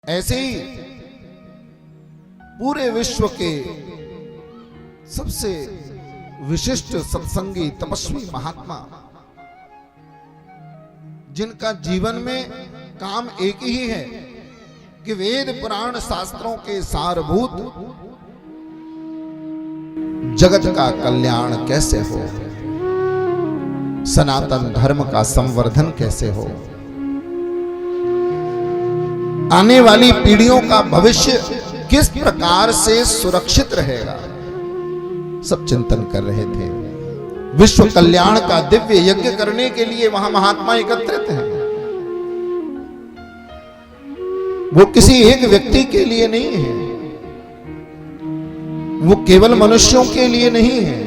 ऐसे ही पूरे विश्व के सबसे विशिष्ट सत्संगी तपस्वी महात्मा, जिनका जीवन में काम एक ही है कि वेद पुराण शास्त्रों के सारभूत जगत का कल्याण कैसे हो, सनातन धर्म का संवर्धन कैसे हो, आने वाली पीढ़ियों का भविष्य किस प्रकार से सुरक्षित रहेगा, सब चिंतन कर रहे थे। विश्व कल्याण का दिव्य यज्ञ करने के लिए वहां महात्मा एकत्रित हैं। वो किसी एक व्यक्ति के लिए नहीं है, वो केवल मनुष्यों के लिए नहीं है,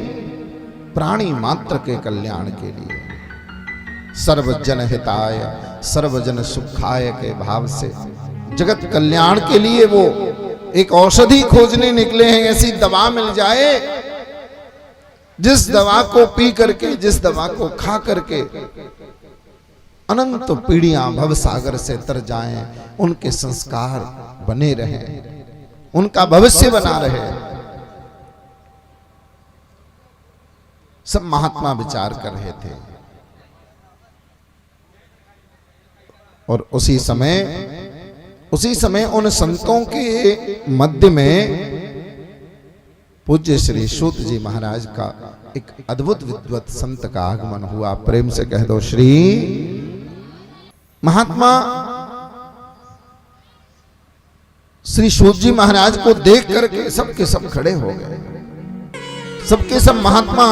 प्राणी मात्र के कल्याण के लिए, सर्वजन हिताय सर्वजन सुखाय के भाव से जगत कल्याण के लिए वो एक औषधि खोजने निकले हैं। ऐसी दवा मिल जाए जिस दवा को पी करके, जिस दवा को खा करके अनंत पीढ़ियां भव सागर से तर जाएं, उनके संस्कार बने रहें, उनका भविष्य बना रहे। सब महात्मा विचार कर रहे थे और उसी समय उन संतों के मध्य में पूज्य श्री सूत जी महाराज का एक अद्भुत विद्वत संत का आगमन हुआ। प्रेम से कह दो श्री। महात्मा श्री सूत जी महाराज को देख करके सबके सब खड़े हो गए। सबके सब महात्मा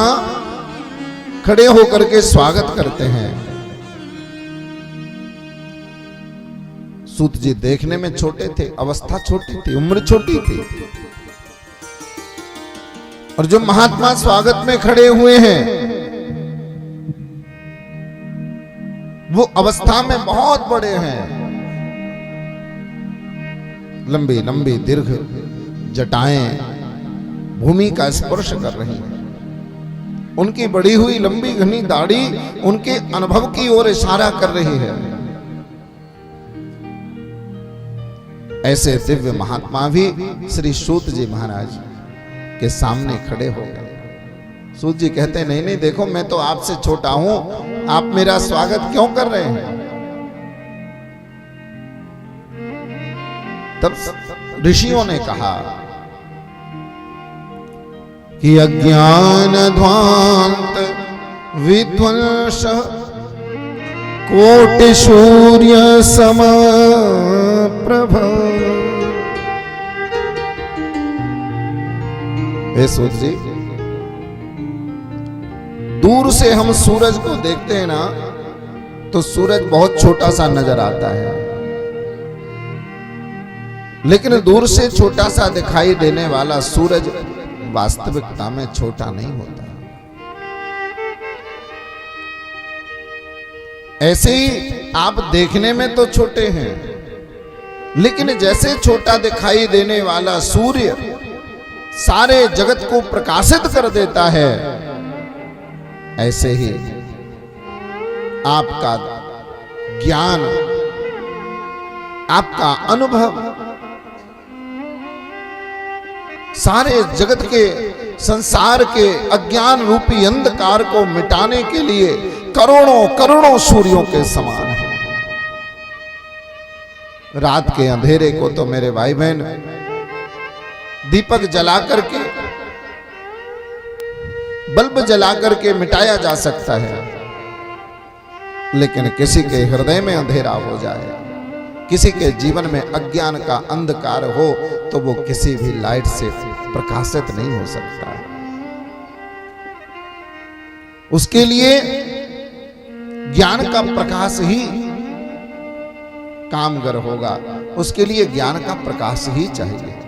खड़े होकर के स्वागत करते हैं। सूत जी देखने में छोटे थे, अवस्था छोटी थी, उम्र छोटी थी, और जो महात्मा स्वागत में खड़े हुए हैं वो अवस्था में बहुत बड़े हैं। लंबी लंबी दीर्घ जटाएं भूमि का स्पर्श कर रही हैं। उनकी बढ़ी हुई लंबी घनी दाढ़ी उनके अनुभव की ओर इशारा कर रही है। ऐसे दिव्य महात्मा भी श्री सूत जी महाराज के सामने खड़े हो गए। सूत जी कहते हैं, नहीं देखो, मैं तो आपसे छोटा हूं, आप मेरा स्वागत क्यों कर रहे हैं? तब ऋषियों ने कहा कि अज्ञान ध्वांत विध्वंस कोटि सूर्य सम प्रभ। हे सूत जी, दूर से हम सूरज को देखते हैं ना तो सूरज बहुत छोटा सा नजर आता है, लेकिन दूर से छोटा सा दिखाई देने वाला सूरज वास्तविकता में छोटा नहीं होता। ऐसे ही आप देखने में तो छोटे हैं, लेकिन जैसे छोटा दिखाई देने वाला सूर्य सारे जगत को प्रकाशित कर देता है, ऐसे ही आपका ज्ञान, आपका अनुभव सारे जगत के, संसार के अज्ञान रूपी अंधकार को मिटाने के लिए करोड़ों करोड़ों सूर्यों के समान है। रात के अंधेरे को तो मेरे भाई बहन दीपक जला करके, बल्ब जला करके मिटाया जा सकता है, लेकिन किसी के हृदय में अंधेरा हो जाए, किसी के जीवन में अज्ञान का अंधकार हो, तो वो किसी भी लाइट से प्रकाशित नहीं हो सकता। उसके लिए ज्ञान का प्रकाश ही कामगर होगा, उसके लिए ज्ञान का प्रकाश ही चाहिए।